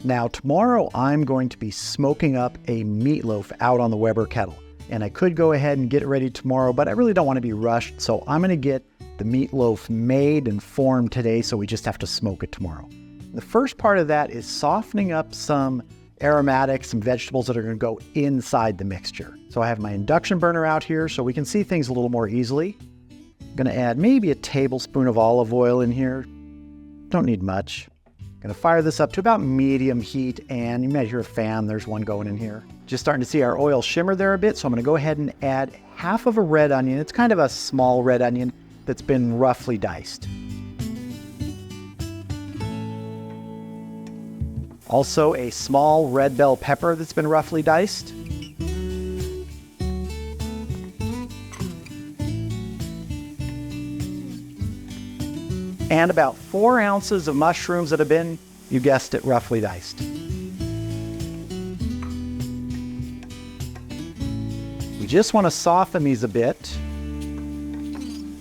Now tomorrow I'm going to be smoking up a meatloaf out on the Weber kettle. And I could go ahead and get it ready tomorrow, but I really don't want to be rushed. So I'm going to get the meatloaf made and formed today, so we just have to smoke it tomorrow. The first part of that is softening up some aromatics, some vegetables that are going to go inside the mixture. So I have my induction burner out here so we can see things a little more easily. I'm going to add maybe a tablespoon of olive oil in here. Don't need much. I'm going to fire this up to about medium heat, and you might hear a fan. There's one going in here. Just starting to see our oil shimmer there a bit, so I'm going to go ahead and add half of a red onion. It's kind of a small red onion that's been roughly diced. Also a small red bell pepper that's been roughly diced. And about 4 ounces of mushrooms that have been, you guessed it, roughly diced. We just want to soften these a bit.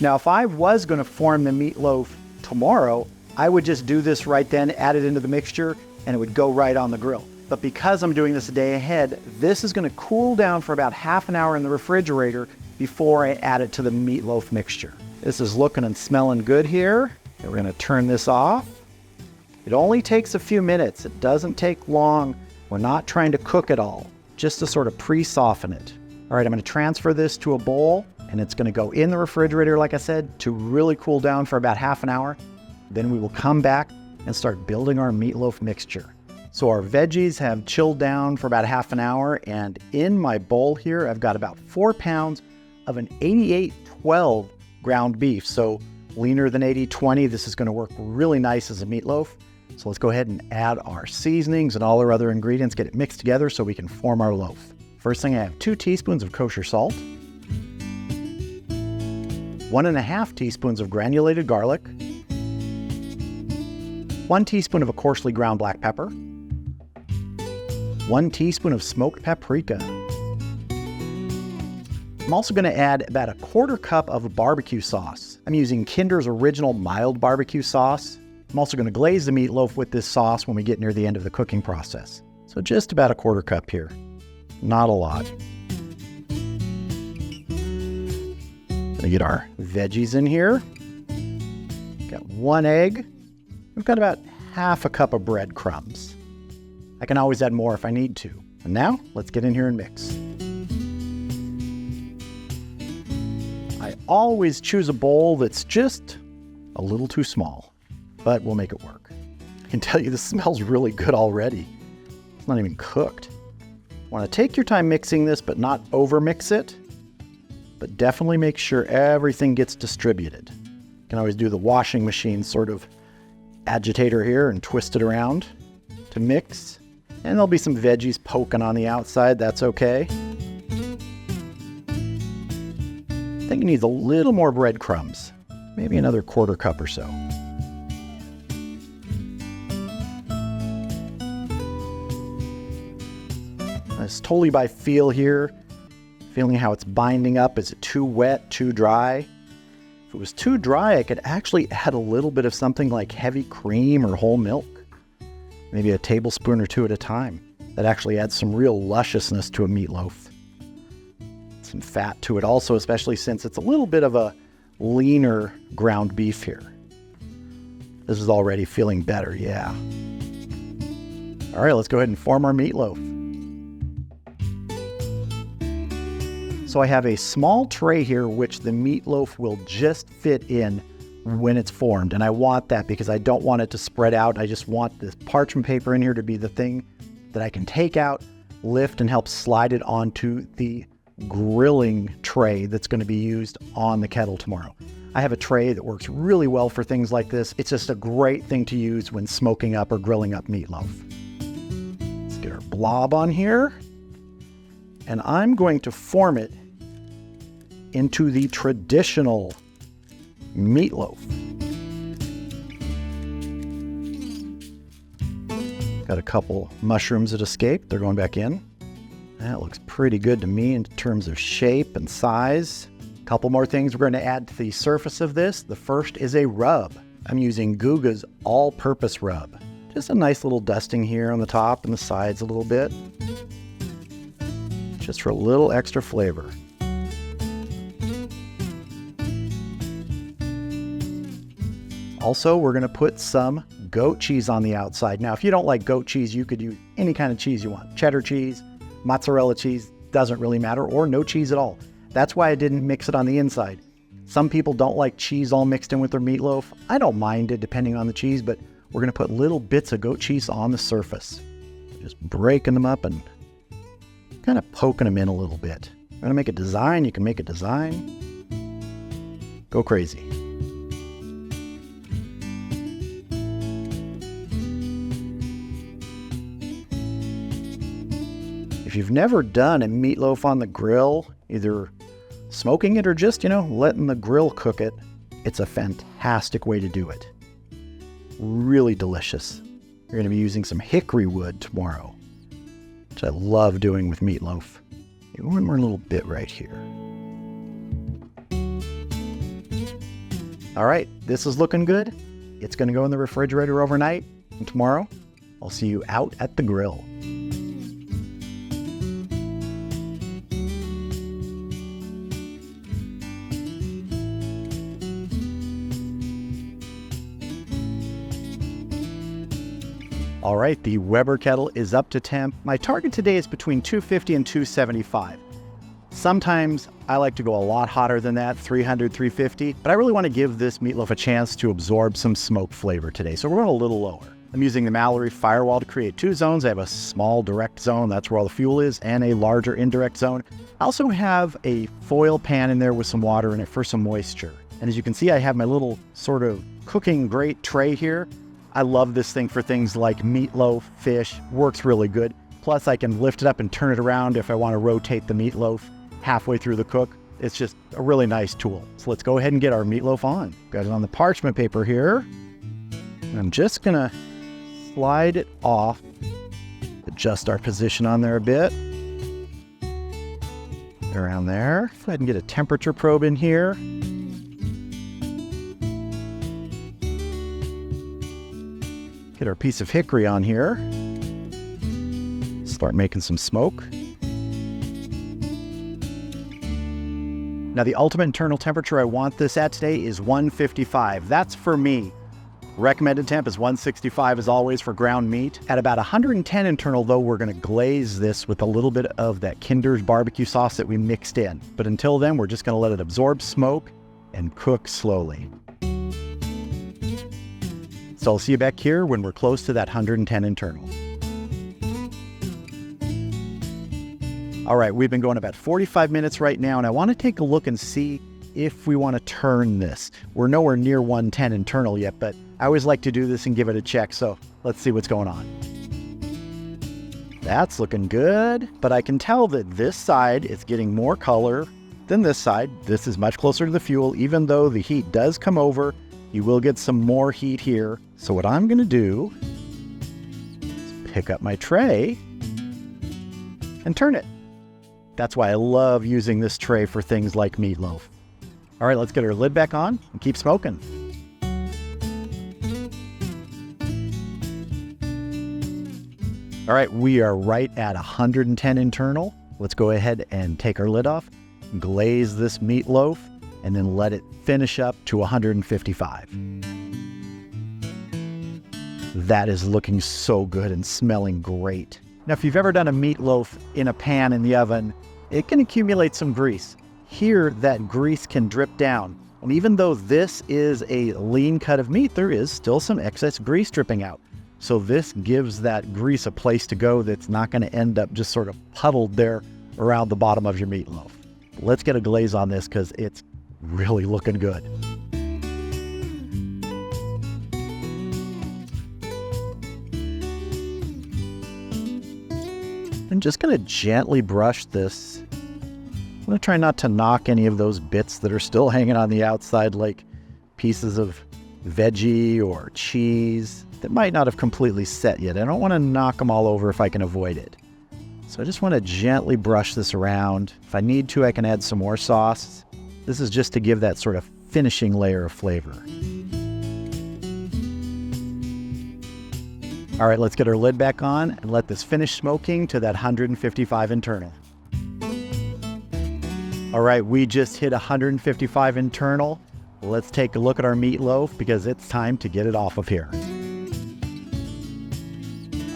Now, if I was going to form the meatloaf tomorrow, I would just do this right then, add it into the mixture, and it would go right on the grill. But because I'm doing this a day ahead, this is going to cool down for about half an hour in the refrigerator before I add it to the meatloaf mixture. This is looking and smelling good here. And we're going to turn this off. It only takes a few minutes. It doesn't take long. We're not trying to cook it all, just to sort of pre-soften it. All right, I'm going to transfer this to a bowl, and it's going to go in the refrigerator, like I said, to really cool down for about half an hour. Then we will come back and start building our meatloaf mixture. So our veggies have chilled down for about half an hour, and in my bowl here, I've got about 4 pounds of an 88-12 ground beef. So leaner than 80-20, this is going to work really nice as a meatloaf. So let's go ahead and add our seasonings and all our other ingredients, get it mixed together so we can form our loaf. First thing, I have 2 teaspoons of kosher salt, 1.5 teaspoons of granulated garlic, 1 teaspoon of a coarsely ground black pepper, 1 teaspoon of smoked paprika. I'm also going to add about a 1/4 cup of barbecue sauce. I'm using Kinder's original mild barbecue sauce. I'm also going to glaze the meatloaf with this sauce when we get near the end of the cooking process. So just about a 1/4 cup here. Not a lot. Gonna get our veggies in here. Got 1 egg. We've got about half a cup of breadcrumbs. I can always add more if I need to. And now, let's get in here and mix. I always choose a bowl that's just a little too small, but we'll make it work. I can tell you this smells really good already. It's not even cooked. Want to take your time mixing this, but not over mix it. But definitely make sure everything gets distributed. You can always do the washing machine sort of agitator here and twist it around to mix. And there'll be some veggies poking on the outside, that's okay. I think it needs a little more breadcrumbs, maybe another 1/4 cup or so. It's totally by feel here, feeling how it's binding up. Is it too wet, too dry? If it was too dry, I could actually add a little bit of something like heavy cream or whole milk. Maybe a tablespoon or 2 at a time. That actually adds some real lusciousness to a meatloaf. Some fat to it also, especially since it's a little bit of a leaner ground beef here. This is already feeling better, yeah. All right, let's go ahead and form our meatloaf. So I have a small tray here which the meatloaf will just fit in when it's formed. And I want that because I don't want it to spread out. I just want this parchment paper in here to be the thing that I can take out, lift, and help slide it onto the grilling tray that's going to be used on the kettle tomorrow. I have a tray that works really well for things like this. It's just a great thing to use when smoking up or grilling up meatloaf. Let's get our blob on here. And I'm going to form it into the traditional meatloaf. Got a couple mushrooms that escaped. They're going back in. That looks pretty good to me in terms of shape and size. A couple more things we're going to add to the surface of this. The first is a rub. I'm using Guga's all-purpose rub Just a nice little dusting here on the top and the sides a little bit, just for a little extra flavor. Also, we're going to put some goat cheese on the outside. Now, if you don't like goat cheese, you could use any kind of cheese you want. Cheddar cheese, mozzarella cheese, doesn't really matter, or no cheese at all. That's why I didn't mix it on the inside. Some people don't like cheese all mixed in with their meatloaf. I don't mind it depending on the cheese, but we're going to put little bits of goat cheese on the surface. Just breaking them up and kind of poking them in a little bit. You're going to make a design, you can make a design. Go crazy. If you've never done a meatloaf on the grill, either smoking it or just, letting the grill cook it, it's a fantastic way to do it. Really delicious. You're going to be using some hickory wood tomorrow, which I love doing with meatloaf. One more little bit right here. All right, this is looking good. It's going to go in the refrigerator overnight, and tomorrow I'll see you out at the grill. All right, the Weber kettle is up to temp. My target today is between 250 and 275. Sometimes I like to go a lot hotter than that, 300, 350, but I really want to give this meatloaf a chance to absorb some smoke flavor today, so we're going a little lower. I'm using the Mallory firewall to create two zones. I have a small direct zone, that's where all the fuel is, and a larger indirect zone. I also have a foil pan in there with some water in it for some moisture. And as you can see, I have my little sort of cooking grate tray here. I love this thing for things like meatloaf, fish, works really good. Plus I can lift it up and turn it around if I want to rotate the meatloaf halfway through the cook. It's just a really nice tool. So let's go ahead and get our meatloaf on. Got it on the parchment paper here. And I'm just gonna slide it off, adjust our position on there a bit. Around there. Go ahead and get a temperature probe in here. Get our piece of hickory on here. Start making some smoke. Now the ultimate internal temperature I want this at today is 155. That's for me. Recommended temp is 165 as always for ground meat. At about 110 internal though, we're gonna glaze this with a little bit of that Kinder's barbecue sauce that we mixed in. But until then, we're just gonna let it absorb smoke and cook slowly. So I'll see you back here when we're close to that 110 internal. All right, we've been going about 45 minutes right now, and I want to take a look and see if we want to turn this. We're nowhere near 110 internal yet, but I always like to do this and give it a check, so let's see what's going on. That's looking good, but I can tell that this side is getting more color than this side. This is much closer to the fuel, even though the heat does come over. You will get some more heat here. So what I'm gonna do is pick up my tray and turn it. That's why I love using this tray for things like meatloaf. All right, let's get our lid back on and keep smoking. All right, we are right at 110 internal. Let's go ahead and take our lid off, glaze this meatloaf, and then let it finish up to 155. That is looking so good and smelling great. Now, if you've ever done a meatloaf in a pan in the oven, it can accumulate some grease. Here, that grease can drip down. And even though this is a lean cut of meat, there is still some excess grease dripping out. So this gives that grease a place to go that's not gonna end up just sort of puddled there around the bottom of your meatloaf. Let's get a glaze on this because it's really looking good. I'm just gonna gently brush this. I'm gonna try not to knock any of those bits that are still hanging on the outside, like pieces of veggie or cheese that might not have completely set yet. I don't wanna knock them all over if I can avoid it. So I just wanna gently brush this around. If I need to, I can add some more sauce. This is just to give that sort of finishing layer of flavor. All right, let's get our lid back on and let this finish smoking to that 155 internal. All right, we just hit 155 internal. Let's take a look at our meatloaf because it's time to get it off of here.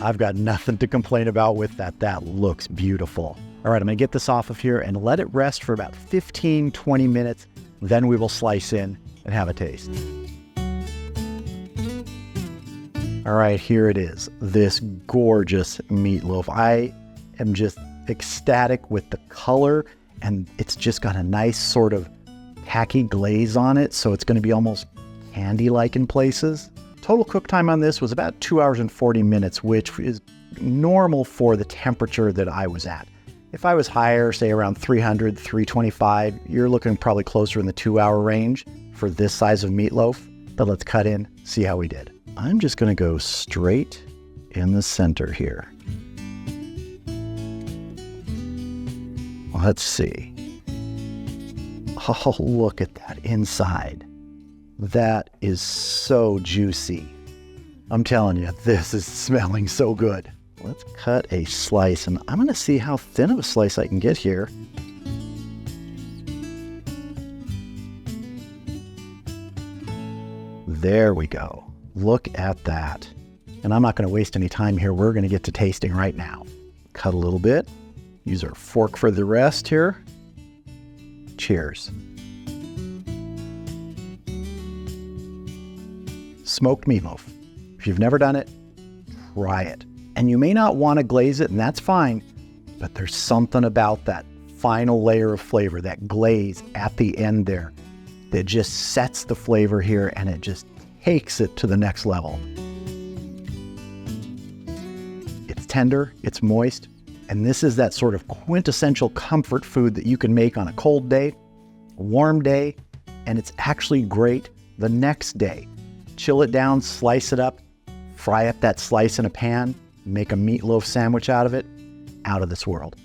I've got nothing to complain about with that. That looks beautiful. All right, I'm gonna get this off of here and let it rest for about 15, 20 minutes. Then we will slice in and have a taste. All right, here it is, this gorgeous meatloaf. I am just ecstatic with the color, and it's just got a nice sort of tacky glaze on it, so it's gonna be almost candy-like in places. Total cook time on this was about 2 hours and 40 minutes, which is normal for the temperature that I was at. If I was higher, say around 300, 325, you're looking probably closer in the 2-hour range for this size of meatloaf. But let's cut in, see how we did. I'm just gonna go straight in the center here. Let's see. Oh, look at that inside. That is so juicy. I'm telling you, this is smelling so good. Let's cut a slice, and I'm gonna see how thin of a slice I can get here. There we go. Look at that. And I'm not gonna waste any time here. We're gonna get to tasting right now. Cut a little bit. Use our fork for the rest here. Cheers. Smoked meatloaf. If you've never done it, try it. And you may not want to glaze it, and that's fine, but there's something about that final layer of flavor, that glaze at the end there, that just sets the flavor here, and it just takes it to the next level. It's tender, it's moist, and this is that sort of quintessential comfort food that you can make on a cold day, a warm day, and it's actually great the next day. Chill it down, slice it up, fry up that slice in a pan, make a meatloaf sandwich out of it. Out of this world.